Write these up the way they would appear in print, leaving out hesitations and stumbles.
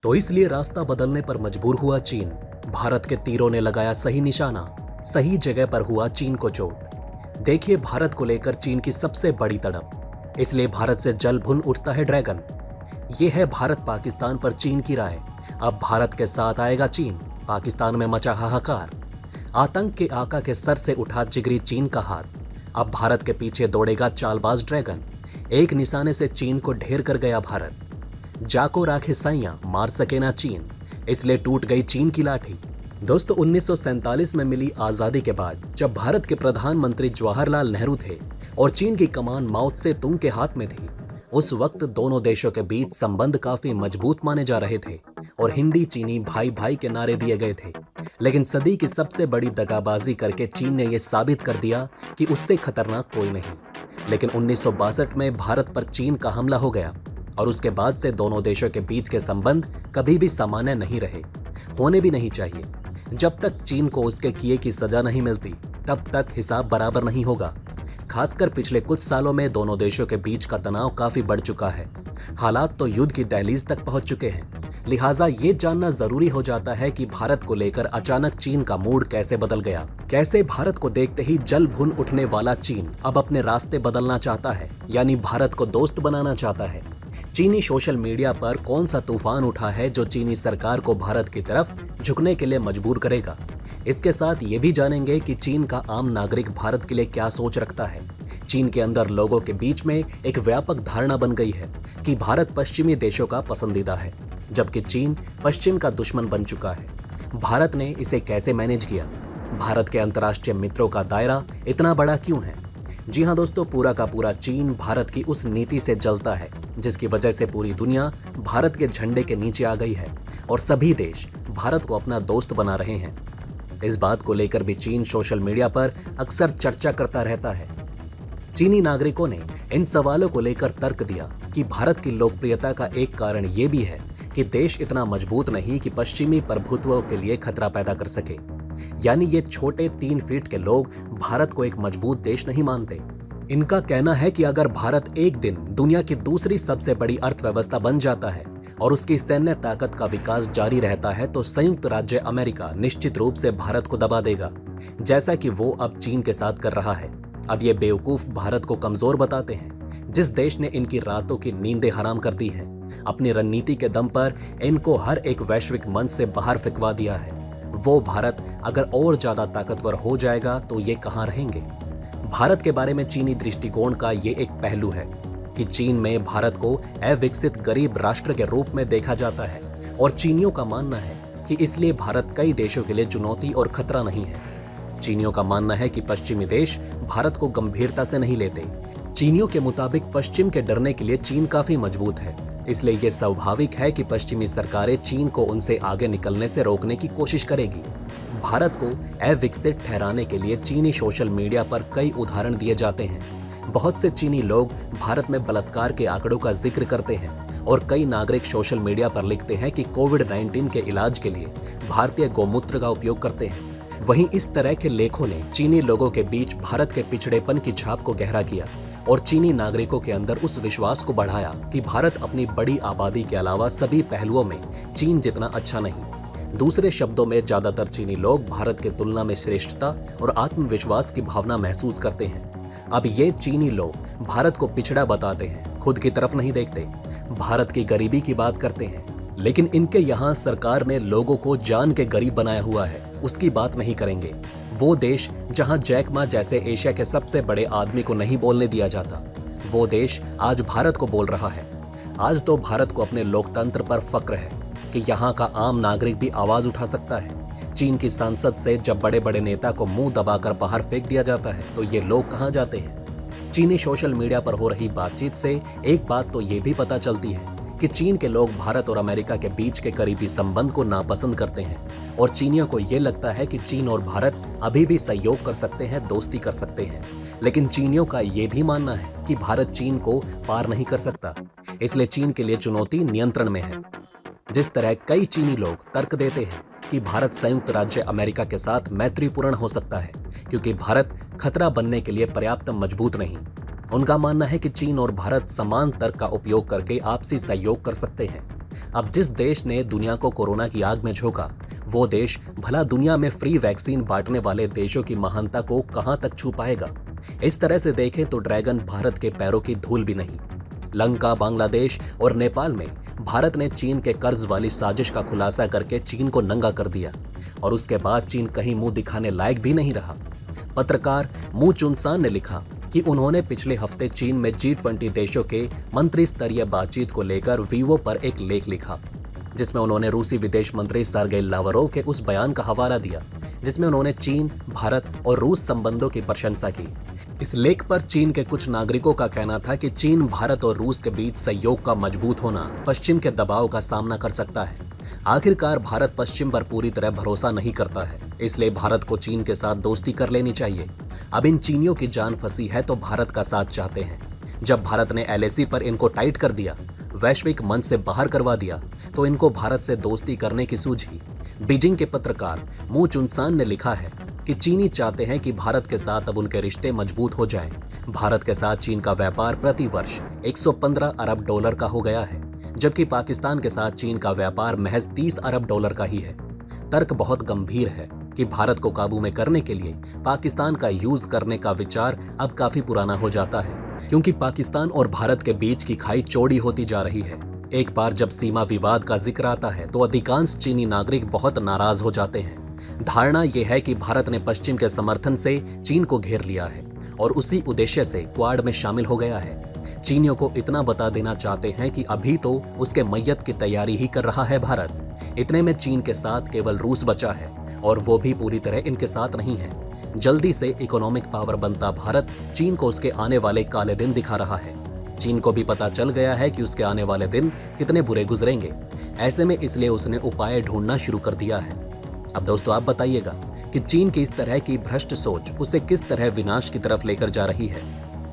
तो इसलिए रास्ता बदलने पर मजबूर हुआ चीन। भारत के तीरों ने लगाया सही निशाना, सही जगह पर हुआ चीन को चोट। देखिए भारत को लेकर चीन की सबसे बड़ी तड़प, इसलिए भारत से जल भुन उठता है ड्रैगन। ये है भारत पाकिस्तान पर चीन की राय। अब भारत के साथ आएगा चीन, पाकिस्तान में मचा हाहाकार। आतंक के आका के सर से उठा जिगरी चीन का हाथ। अब भारत के पीछे दौड़ेगा चालबाज ड्रैगन। एक निशाने से चीन को ढेर कर गया भारत। जाको राखे साइयां, मार सके ना चीन, इसलिए टूट गई चीन की लाठी। दोस्तों 1947 में मिली आजादी के बाद जब भारत के प्रधानमंत्री जवाहरलाल नेहरू थे और चीन की कमान माओ त्से तुंग के हाथ में थी, उस वक्त दोनों देशों के बीच संबंध काफी मजबूत माने जा रहे थे और हिंदी चीनी भाई भाई के नारे दिए गए थे। लेकिन सदी की सबसे बड़ी दगाबाजी करके चीन ने यह साबित कर दिया कि उससे खतरनाक कोई नहीं। लेकिन 1962 में भारत पर चीन का हमला हो गया और उसके बाद से दोनों देशों के बीच के संबंध कभी भी सामान्य नहीं रहे, होने भी नहीं चाहिए। जब तक चीन को उसके किए की सजा नहीं मिलती तब तक हिसाब बराबर नहीं होगा। खासकर पिछले कुछ सालों में दोनों देशों के बीच का तनाव काफी बढ़ चुका है। हालात तो युद्ध की दहलीज तक पहुंच चुके हैं। लिहाजा ये जानना जरूरी हो जाता है कि भारत को लेकर अचानक चीन का मूड कैसे बदल गया। कैसे भारत को देखते ही जल भुन उठने वाला चीन अब अपने रास्ते बदलना चाहता है, यानी भारत को दोस्त बनाना चाहता है। चीनी सोशल मीडिया पर कौन सा तूफान उठा है जो चीनी सरकार को भारत की तरफ झुकने के लिए मजबूर करेगा। इसके साथ ये भी जानेंगे कि चीन का आम नागरिक भारत के लिए क्या सोच रखता है। चीन के अंदर लोगों के बीच में एक व्यापक धारणा बन गई है कि भारत पश्चिमी देशों का पसंदीदा है, जबकि चीन पश्चिम का दुश्मन बन चुका है। भारत ने इसे कैसे मैनेज किया? भारत के अंतर्राष्ट्रीय मित्रों का दायरा इतना बड़ा क्यों है? जी हाँ दोस्तों, पूरा का पूरा चीन भारत की उस नीति से जलता है जिसकी वजह से पूरी दुनिया भारत के झंडे के नीचे आ गई है और सभी देश भारत को अपना दोस्त बना रहे हैं। इस बात को लेकर भी चीन सोशल मीडिया पर अक्सर चर्चा करता रहता है। चीनी नागरिकों ने इन सवालों को लेकर तर्क दिया कि भारत की लोकप्रियता का एक कारण ये भी है कि देश इतना मजबूत नहीं कि पश्चिमी प्रभुत्व के लिए खतरा पैदा कर सके। यानी ये छोटे 3 फीट के लोग भारत को एक मजबूत देश नहीं मानते। इनका कहना है कि अगर भारत एक दिन दुनिया की दूसरी सबसे बड़ी अर्थव्यवस्था बन जाता है और उसकी सैन्य ताकत का विकास जारी रहता है तो संयुक्त राज्य अमेरिका निश्चित रूप से भारत को दबा देगा, जैसा कि वो अब चीन के साथ कर रहा है। अब ये बेवकूफ भारत को कमजोर बताते हैं, जिस देश ने इनकी रातों की नींदें हराम कर दी हैं। अपनी रणनीति के दम पर इनको हर एक वैश्विक मंच से बाहर फेंकवा दिया है। वो भारत अगर और ज्यादा ताकतवर हो जाएगा तो ये कहां रहेंगे? भारत के बारे में चीनी दृष्टिकोण का ये एक पहलू है कि चीन में भारत को अविकसित गरीब राष्ट्र के रूप में देखा जाता है और चीनियों का मानना है कि इसलिए भारत कई देशों के लिए चुनौती और खतरा नहीं है। चीनियों का मानना है कि पश्चिमी देश भारत को गंभीरता से नहीं लेते। चीनियों के मुताबिक पश्चिम के डरने के लिए चीन काफी मजबूत है, इसलिए यह स्वाभाविक है कि पश्चिमी सरकारें चीन को उनसे आगे निकलने से रोकने की कोशिश करेगी। भारत को अविकसित ठहराने के लिए चीनी सोशल मीडिया पर कई उदाहरण दिए जाते हैं। बहुत से चीनी लोग भारत में बलात्कार के आंकड़ों का जिक्र करते हैं और कई नागरिक सोशल मीडिया पर लिखते हैं कि कोविड-19 के इलाज के लिए भारतीय गौमूत्र का उपयोग करते हैं। वहीं इस तरह के लेखों ने चीनी लोगों के बीच भारत के पिछड़ेपन की छाप को गहरा किया और चीनी नागरिकों के अंदर उस विश्वास को बढ़ाया कि भारत अपनी बड़ी आबादी के अलावा सभी पहलुओं में चीन जितना अच्छा नहीं। दूसरे शब्दों में ज्यादातर चीनी लोग भारत की तुलना में श्रेष्ठता और आत्मविश्वास की भावना महसूस करते हैं। अब ये चीनी लोग भारत को पिछड़ा बताते हैं, खुद की तरफ नहीं देखते, भारत की गरीबी की बात करते हैं, लेकिन इनके यहाँ सरकार ने लोगों को जान के गरीब बनाया हुआ है, उसकी बात नहीं करेंगे। वो देश जहां जैक मा जैसे एशिया के सबसे बड़े आदमी को नहीं बोलने दिया जाता, वो देश आज भारत को बोल रहा है। आज तो भारत को अपने लोकतंत्र पर फक्र है कि यहाँ का आम नागरिक भी आवाज उठा सकता है। चीन की संसद से जब बड़े बड़े नेता को मुंह दबाकर बाहर फेंक दिया जाता है तो ये लोग कहाँ जाते हैं? चीनी सोशल मीडिया पर हो रही बातचीत से एक बात तो ये भी पता चलती है कि चीन के लोग भारत और अमेरिका के बीच के करीबी संबंध को नापसंद करते हैं और चीनियों को ये लगता है कि चीन और भारत अभी भी सहयोग कर सकते हैं, दोस्ती कर सकते हैं। लेकिन चीनियों का ये भी मानना है कि भारत चीन को पार नहीं कर सकता, इसलिए चीन के लिए चुनौती नियंत्रण में है। जिस तरह कई चीनी लोग तर्क देते हैं कि भारत संयुक्त राज्य अमेरिका के साथ मैत्रीपूर्ण हो सकता है क्योंकि भारत खतरा बनने के लिए पर्याप्त मजबूत नहीं। उनका मानना है कि चीन और भारत समान तर्क का उपयोग करके आपसी सहयोग कर सकते हैं। अब जिस देश ने दुनिया को कोरोना की आग में झोंका, वो देश भला दुनिया में फ्री वैक्सीन बांटने वाले देशों की महानता को कहां तक छू पाएगा। इस तरह से देखें तो ड्रैगन भारत के पैरों की धूल भी नहीं। लंका, बांग्लादेश और नेपाल में भारत ने चीन के कर्ज वाली साजिश का खुलासा करके चीन को नंगा कर दिया और उसके बाद चीन कहीं मुंह दिखाने लायक भी नहीं रहा। पत्रकार मू चुनसान ने लिखा कि उन्होंने पिछले हफ्ते चीन में G20 देशों के मंत्री स्तरीय बातचीत को लेकर वीवो पर एक लेख लिखा, जिसमें उन्होंने रूसी विदेश मंत्री सर्गेई लावरोव के उस बयान का हवाला दिया जिसमें उन्होंने चीन, भारत और रूस संबंधों की प्रशंसा की। इस लेख पर चीन के कुछ नागरिकों का कहना था कि चीन, भारत और रूस के बीच सहयोग का मजबूत होना पश्चिम के दबाव का सामना कर सकता है। आखिरकार भारत पश्चिम पर पूरी तरह भरोसा नहीं करता है, इसलिए भारत को चीन के साथ दोस्ती कर लेनी चाहिए। अब इन चीनियों की जान फंसी है तो भारत का साथ चाहते हैं। जब भारत ने LAC पर इनको टाइट कर दिया, वैश्विक मंच से बाहर करवा दिया, तो इनको भारत से दोस्ती करने की सूझी। बीजिंग के पत्रकार मू चुनसान ने लिखा है कि चीनी चाहते हैं कि भारत के साथ अब उनके रिश्ते मजबूत हो जाएं। भारत के साथ चीन का व्यापार प्रति वर्ष 115 अरब डॉलर का हो गया है, जबकि पाकिस्तान के साथ चीन का व्यापार महज 30 अरब डॉलर का ही है। तर्क बहुत गंभीर है कि भारत को काबू में करने के लिए पाकिस्तान का यूज करने का विचार अब काफी पुराना हो जाता है, क्योंकि पाकिस्तान और भारत के बीच की खाई चौड़ी होती जा रही है। एक बार जब सीमा विवाद का जिक्र आता है तो अधिकांश चीनी नागरिक बहुत नाराज हो जाते हैं। धारणा यह है कि भारत ने पश्चिम के समर्थन से चीन को घेर लिया है और उसी उद्देश्य से क्वाड में शामिल हो गया है। चीनियों को इतना बता देना चाहते हैं कि अभी तो उसके मैयत की तैयारी ही कर रहा है भारत। इतने में चीन के साथ केवल रूस बचा है और वो भी पूरी तरह इनके साथ नहीं है। जल्दी से इकोनॉमिक पावर बनता भारत चीन को उसके आने वाले काले दिन दिखा रहा है। चीन को भी पता चल गया है कि उसके आने वाले दिन कितने बुरे गुजरेंगे। ऐसे में इसलिए उसने उपाय ढूंढना शुरू कर दिया है। अब दोस्तों, आप बताइएगा कि चीन की इस तरह की भ्रष्ट सोच उसे किस तरह विनाश की तरफ लेकर जा रही है।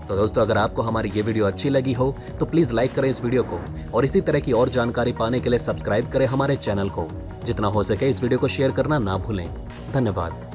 तो दोस्तों, अगर आपको हमारी ये वीडियो अच्छी लगी हो तो प्लीज़ लाइक करें इस वीडियो को और इसी तरह की और जानकारी पाने के लिए सब्सक्राइब करें हमारे चैनल को। जितना हो सके इस वीडियो को शेयर करना ना भूलें। धन्यवाद।